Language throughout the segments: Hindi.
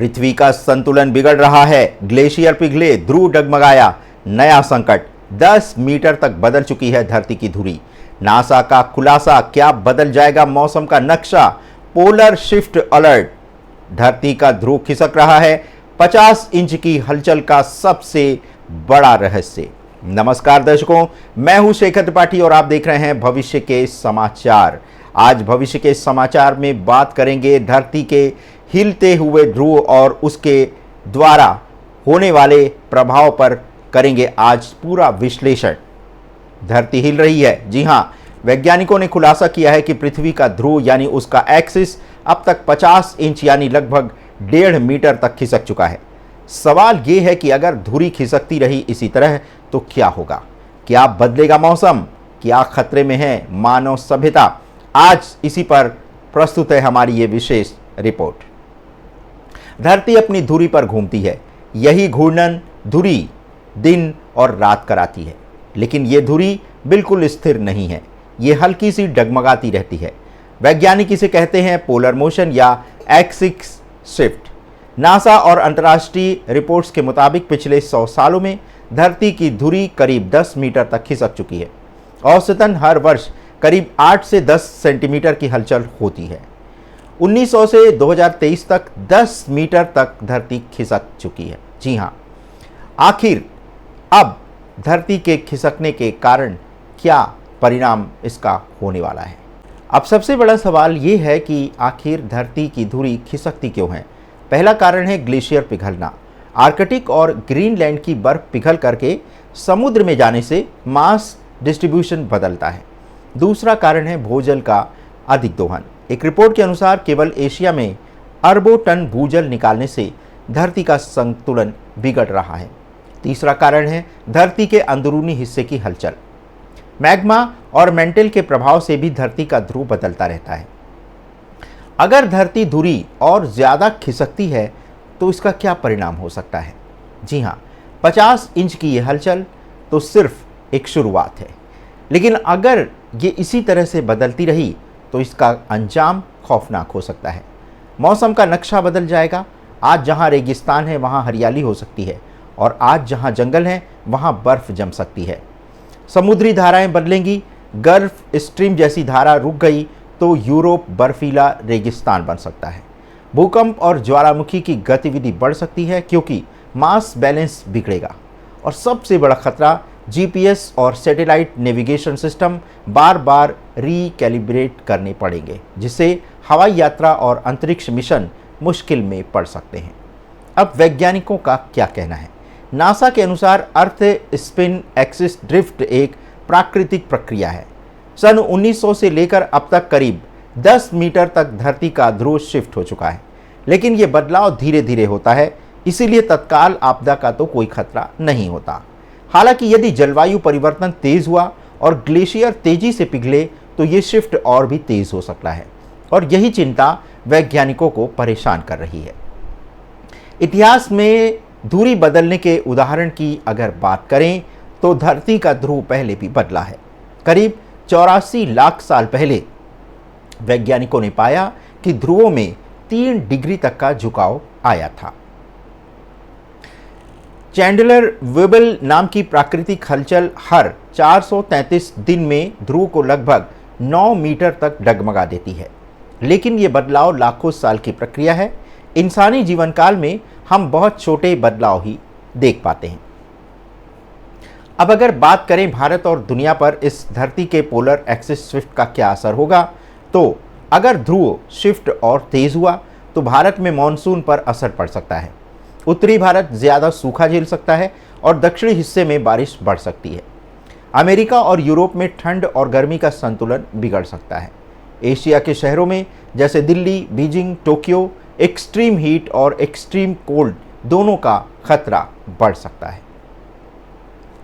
पृथ्वी का संतुलन बिगड़ रहा है, ग्लेशियर पिघले, ध्रुव डगमगाया, नया संकट। 10 मीटर तक बदल चुकी है धरती की धुरी। नासा का खुलासा, क्या बदल जाएगा मौसम का नक्शा? Polar shift alert. धरती का ध्रुव खिसक रहा है, 50 इंच की हलचल का सबसे बड़ा रहस्य। नमस्कार दर्शकों, मैं हूं शेखर त्रिपाठी और आप देख रहे हैं भविष्य के समाचार। आज भविष्य के समाचार में बात करेंगे धरती के हिलते हुए ध्रुव और उसके द्वारा होने वाले प्रभाव पर करेंगे आज पूरा विश्लेषण। धरती हिल रही है, जी हां, वैज्ञानिकों ने खुलासा किया है कि पृथ्वी का ध्रुव यानी उसका एक्सिस अब तक 50 इंच यानी लगभग 1.5 मीटर तक खिसक चुका है। सवाल यह है कि अगर धुरी खिसकती रही इसी तरह तो क्या होगा? क्या बदलेगा मौसम? क्या खतरे में है मानव सभ्यता? आज इसी पर प्रस्तुत है हमारी ये विशेष रिपोर्ट। धरती अपनी धुरी पर घूमती है। यही घूर्णन धुरी दिन और रात कराती है, लेकिन ये धुरी बिल्कुल स्थिर नहीं है। ये हल्की सी डगमगाती रहती है। वैज्ञानिक इसे कहते हैं पोलर मोशन या एक्सिस शिफ्ट। नासा और अंतर्राष्ट्रीय रिपोर्ट्स के मुताबिक पिछले 100 सालों में धरती की धुरी करीब 10 मीटर तक खिसक चुकी है। औसतन हर वर्ष करीब 8 से 10 सेंटीमीटर की हलचल होती है। 1900 से 2023 तक 10 मीटर तक धरती खिसक चुकी है। जी हाँ, आखिर अब धरती के खिसकने के कारण क्या परिणाम इसका होने वाला है? अब सबसे बड़ा सवाल ये है कि आखिर धरती की धुरी खिसकती क्यों है? पहला कारण है ग्लेशियर पिघलना। आर्कटिक और ग्रीनलैंड की बर्फ पिघल करके समुद्र में जाने से मास डिस्ट्रीब्यूशन बदलता है। दूसरा कारण है भूजल का अधिक दोहन। एक रिपोर्ट के अनुसार केवल एशिया में अरबों टन भूजल निकालने से धरती का संतुलन बिगड़ रहा है। तीसरा कारण है धरती के अंदरूनी हिस्से की हलचल। मैग्मा और मेंटल के प्रभाव से भी धरती का ध्रुव बदलता रहता है। अगर धरती धुरी और ज़्यादा खिसकती है तो इसका क्या परिणाम हो सकता है? जी हाँ, 50 इंच की यह हलचल तो सिर्फ एक शुरुआत है, लेकिन अगर ये इसी तरह से बदलती रही तो इसका अंजाम खौफनाक हो सकता है। मौसम का नक्शा बदल जाएगा। आज जहाँ रेगिस्तान है वहाँ हरियाली हो सकती है, और आज जहाँ जंगल है वहाँ बर्फ जम सकती है। समुद्री धाराएं बदलेंगी। गल्फ स्ट्रीम जैसी धारा रुक गई तो यूरोप बर्फीला रेगिस्तान बन सकता है। भूकंप और ज्वालामुखी की गतिविधि बढ़ सकती है क्योंकि मास बैलेंस बिगड़ेगा। और सबसे बड़ा खतरा, जीपीएस और सैटेलाइट नेविगेशन सिस्टम बार बार रीकैलिब्रेट करने पड़ेंगे, जिससे हवाई यात्रा और अंतरिक्ष मिशन मुश्किल में पड़ सकते हैं। अब वैज्ञानिकों का क्या कहना है? नासा के अनुसार अर्थ स्पिन एक्सिस ड्रिफ्ट एक प्राकृतिक प्रक्रिया है। सन 1900 से लेकर अब तक करीब 10 मीटर तक धरती का ध्रुव शिफ्ट हो चुका है, लेकिन ये बदलाव धीरे धीरे होता है, इसीलिए तत्काल आपदा का तो कोई खतरा नहीं होता। हालांकि यदि जलवायु परिवर्तन तेज हुआ और ग्लेशियर तेजी से पिघले तो ये शिफ्ट और भी तेज हो सकता है, और यही चिंता वैज्ञानिकों को परेशान कर रही है। इतिहास में धुरी बदलने के उदाहरण की अगर बात करें तो धरती का ध्रुव पहले भी बदला है। करीब 84 लाख साल पहले वैज्ञानिकों ने पाया कि ध्रुवों में 3 डिग्री तक का झुकाव आया था। चैंडलर वेबल नाम की प्राकृतिक हलचल हर 433 दिन में ध्रुव को लगभग 9 मीटर तक डगमगा देती है, लेकिन ये बदलाव लाखों साल की प्रक्रिया है। इंसानी जीवन काल में हम बहुत छोटे बदलाव ही देख पाते हैं। अब अगर बात करें भारत और दुनिया पर इस धरती के पोलर एक्सिस शिफ्ट का क्या असर होगा, तो अगर ध्रुव शिफ्ट और तेज हुआ तो भारत में मॉनसून पर असर पड़ सकता है। उत्तरी भारत ज़्यादा सूखा झेल सकता है और दक्षिणी हिस्से में बारिश बढ़ सकती है। अमेरिका और यूरोप में ठंड और गर्मी का संतुलन बिगड़ सकता है। एशिया के शहरों में जैसे Delhi, Beijing, Tokyo extreme heat और एक्सट्रीम कोल्ड दोनों का खतरा बढ़ सकता है।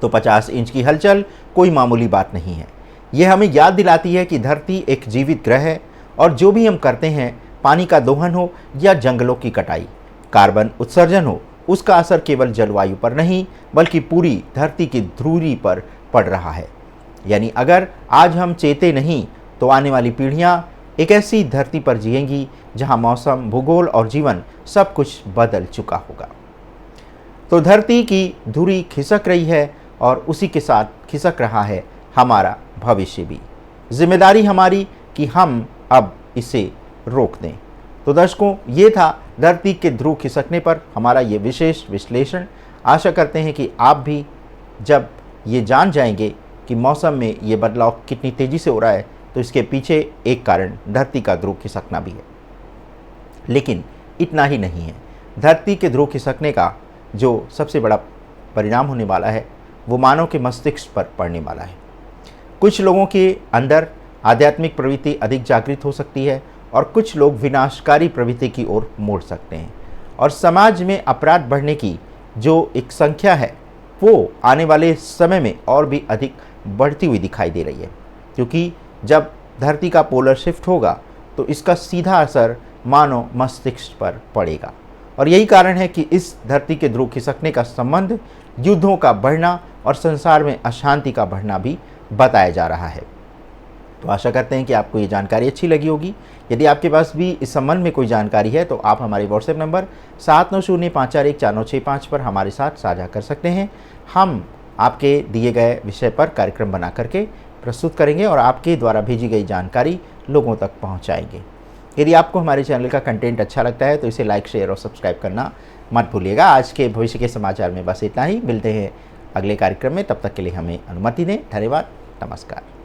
तो 50 इंच की हलचल कोई मामूली बात नहीं है। यह हमें याद दिलाती है कि धरती एक जीवित ग्रह है, और जो भी हम करते हैं, पानी का दोहन हो या जंगलों की कटाई, कार्बन उत्सर्जन हो, उसका असर केवल जलवायु पर नहीं बल्कि पूरी धरती की धुरी पर पड़ रहा है। यानी अगर आज हम चेते नहीं तो आने वाली पीढ़ियां एक ऐसी धरती पर जिएंगी जहां मौसम, भूगोल और जीवन सब कुछ बदल चुका होगा। तो धरती की धुरी खिसक रही है और उसी के साथ खिसक रहा है हमारा भविष्य भी। जिम्मेदारी हमारी कि हम अब इसे रोक दें। तो दर्शकों, ये था धरती के ध्रुव खिसकने पर हमारा ये विशेष विश्लेषण। आशा करते हैं कि आप भी जब ये जान जाएंगे कि मौसम में ये बदलाव कितनी तेज़ी से हो रहा है, तो इसके पीछे एक कारण धरती का ध्रुव खिसकना भी है। लेकिन इतना ही नहीं है, धरती के ध्रुव खिसकने का जो सबसे बड़ा परिणाम होने वाला है वो मानव के मस्तिष्क पर पड़ने वाला है। कुछ लोगों के अंदर आध्यात्मिक प्रवृत्ति अधिक जागृत हो सकती है और कुछ लोग विनाशकारी प्रवृत्ति की ओर मोड़ सकते हैं, और समाज में अपराध बढ़ने की जो एक संख्या है वो आने वाले समय में और भी अधिक बढ़ती हुई दिखाई दे रही है। क्योंकि जब धरती का पोलर शिफ्ट होगा तो इसका सीधा असर मानव मस्तिष्क पर पड़ेगा, और यही कारण है कि इस धरती के ध्रुव खिसकने का संबंध युद्धों का बढ़ना और संसार में अशांति का बढ़ना भी बताया जा रहा है। तो आशा करते हैं कि आपको ये जानकारी अच्छी लगी होगी। यदि आपके पास भी इस संबंध में कोई जानकारी है तो आप हमारे व्हाट्सएप नंबर 7905414965 पर हमारे साथ साझा कर सकते हैं। हम आपके दिए गए विषय पर कार्यक्रम बना करके प्रस्तुत करेंगे और आपके द्वारा भेजी गई जानकारी लोगों तक पहुंचाएंगे। यदि आपको हमारे चैनल का कंटेंट अच्छा लगता है तो इसे लाइक, शेयर और सब्सक्राइब करना मत भूलिएगा। आज के भविष्य के समाचार में बस इतना ही। मिलते हैं अगले कार्यक्रम में, तब तक के लिए हमें अनुमति दें। धन्यवाद, नमस्कार।